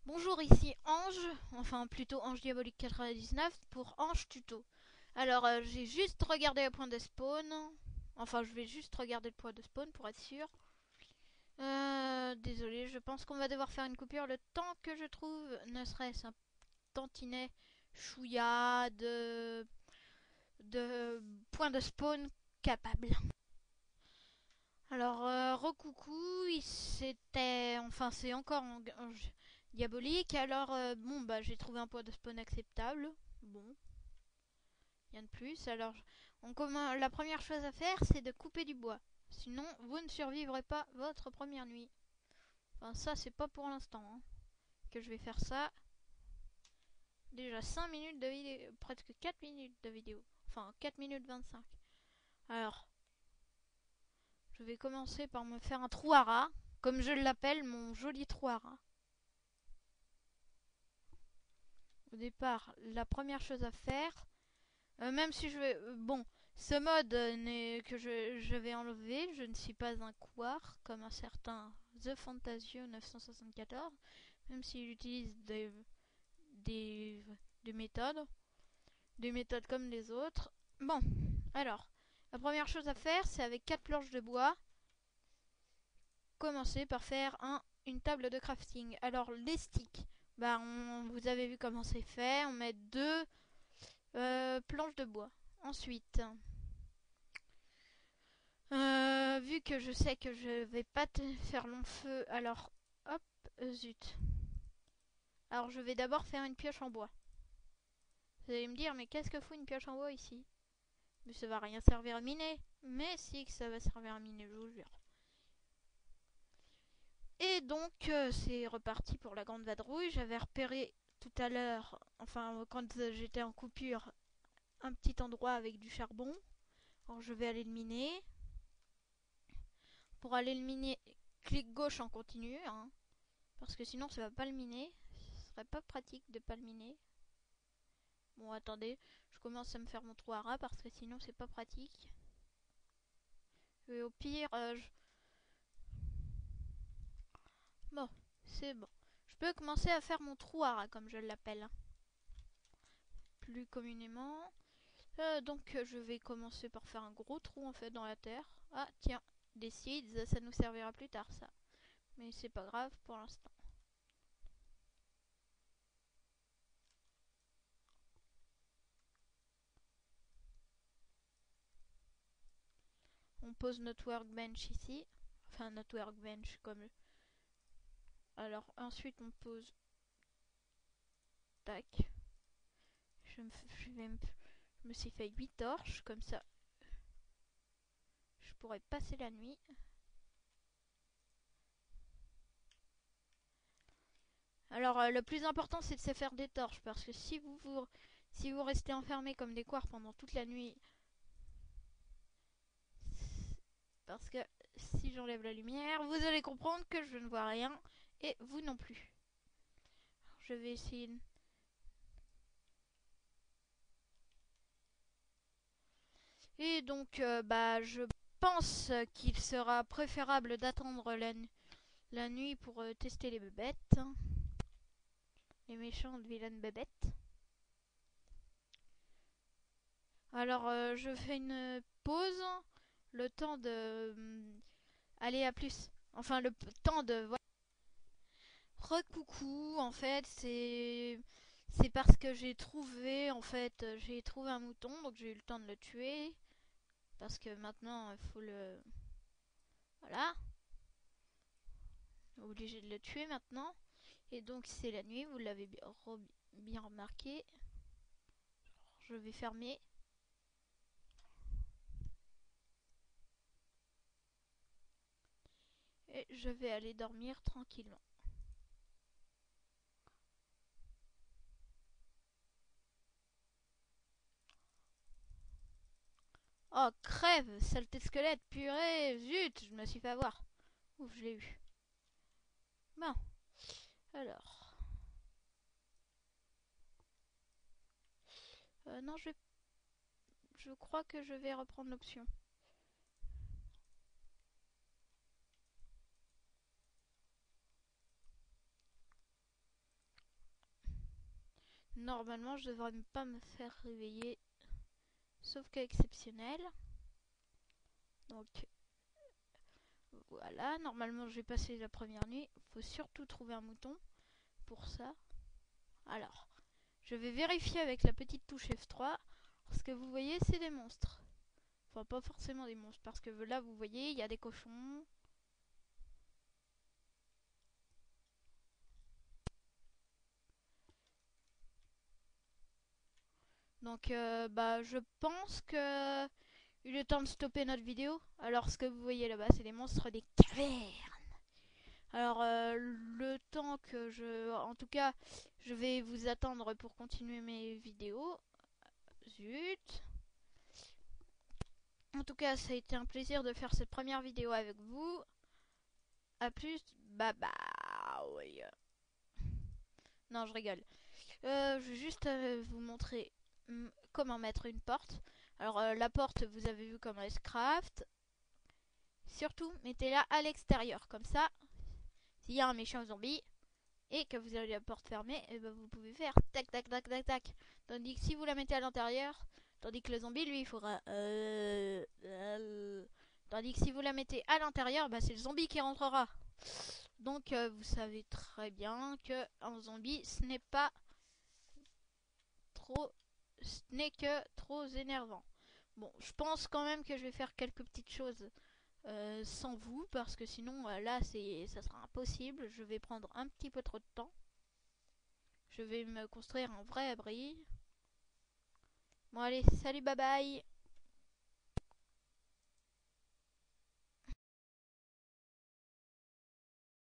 Bonjour, ici Ange, enfin plutôt Ange Diabolique 99 pour Ange Tuto. Alors, j'ai juste regardé le point de spawn. Enfin, je vais juste regarder le point de spawn pour être sûr. Désolé, je pense qu'on va devoir faire une coupure le temps que je trouve, ne serait-ce un tantinet chouïa de point de spawn capable. Alors, recoucou, c'était, enfin c'est encore en diabolique. Alors, bon, bah j'ai trouvé un point de spawn acceptable. Bon, rien de plus. Alors, la première chose à faire, c'est de couper du bois. Sinon, vous ne survivrez pas votre première nuit. Enfin, ça, c'est pas pour l'instant hein, que je vais faire ça. Déjà 5 minutes de vidéo, presque 4 minutes de vidéo. Enfin, 4 minutes 25. Alors, je vais commencer par me faire un trou à rat, comme je l'appelle, mon joli trou à rat. Au départ, la première chose à faire, même si je vais... bon, ce mode que je vais enlever, je ne suis pas un couard, comme un certain The Fantasio 974, même s'il utilise des, des méthodes, des méthodes comme les autres. Bon, alors, la première chose à faire, c'est avec 4 planches de bois, commencer par faire une table de crafting. Alors, les sticks, bah, vous avez vu comment c'est fait, on met deux planches de bois. Ensuite, vu que je sais que je vais pas faire long feu, alors hop, zut. Alors je vais d'abord faire une pioche en bois. Vous allez me dire, mais qu'est-ce que fout une pioche en bois ici? Mais ça va rien servir à miner. Mais si, que ça va servir à miner, je vous jure. Et donc, c'est reparti pour la grande vadrouille. J'avais repéré tout à l'heure, enfin, quand j'étais en coupure, un petit endroit avec du charbon. Alors je vais aller le miner. Pour aller le miner, clic gauche en continu, hein, parce que sinon ça va pas le miner. Ce serait pas pratique de pas le miner. Bon, attendez, je commence à me faire mon trou à rat parce que sinon c'est pas pratique. Et au pire, bon, c'est bon. Je peux commencer à faire mon trou à rat comme je l'appelle, plus communément. Donc je vais commencer par faire un gros trou en fait dans la terre. Ah tiens, des seeds, ça nous servira plus tard ça. Mais c'est pas grave pour l'instant. On pose notre workbench ici. Enfin notre workbench comme... Alors ensuite on pose... Tac. Je me suis fait 8 torches, comme ça je pourrais passer la nuit. Alors le plus important c'est de se faire des torches, parce que si vous restez enfermé comme des couards pendant toute la nuit, parce que si j'enlève la lumière, vous allez comprendre que je ne vois rien, et vous non plus. Alors, je vais essayer... Et donc, bah, je pense qu'il sera préférable d'attendre la nuit pour tester les bébêtes. Les méchantes vilaines bébêtes. Alors, je fais une pause, le temps de aller à plus. Enfin, le temps de... Voilà. Recoucou, en fait, c'est parce que j'ai trouvé un mouton, donc j'ai eu le temps de le tuer. Parce que maintenant, il faut le... Voilà. Obligé de le tuer maintenant. Et donc, c'est la nuit, vous l'avez bien remarqué. Je vais fermer. Et je vais aller dormir tranquillement. Oh, crève, saleté de squelette, purée, zut, je me suis fait avoir. Ouf, je l'ai eu. Bon, alors. Non, je crois que je vais reprendre l'option. Normalement, je devrais pas me faire réveiller, sauf cas exceptionnel. Donc voilà, normalement j'ai passé la première nuit. Faut surtout trouver un mouton pour ça. Alors, je vais vérifier avec la petite touche F3. Ce que vous voyez, c'est des monstres. Enfin, pas forcément des monstres, parce que là, vous voyez, il y a des cochons. Donc, bah, je pense que il est temps de stopper notre vidéo. Alors, ce que vous voyez là-bas, c'est des monstres des cavernes. Alors, le temps que en tout cas, je vais vous attendre pour continuer mes vidéos. Zut. En tout cas, ça a été un plaisir de faire cette première vidéo avec vous. A plus. Bye bye. Non, je rigole. Je vais juste vous montrer comment mettre une porte. Alors, la porte, vous avez vu comment elle se craft. Surtout, mettez-la à l'extérieur. Comme ça, s'il y a un méchant zombie et que vous avez la porte fermée, et ben vous pouvez faire tac tac tac tac tac. Tandis que si vous la mettez à l'intérieur, tandis que le zombie, lui, il faudra... Tandis que si vous la mettez à l'intérieur, bah, c'est le zombie qui rentrera. Donc, vous savez très bien que un zombie, ce n'est que trop énervant. Bon, je pense quand même que je vais faire quelques petites choses sans vous, parce que sinon là ça sera impossible. Je vais prendre un petit peu trop de temps. Je vais me construire un vrai abri. Bon allez, salut, bye bye.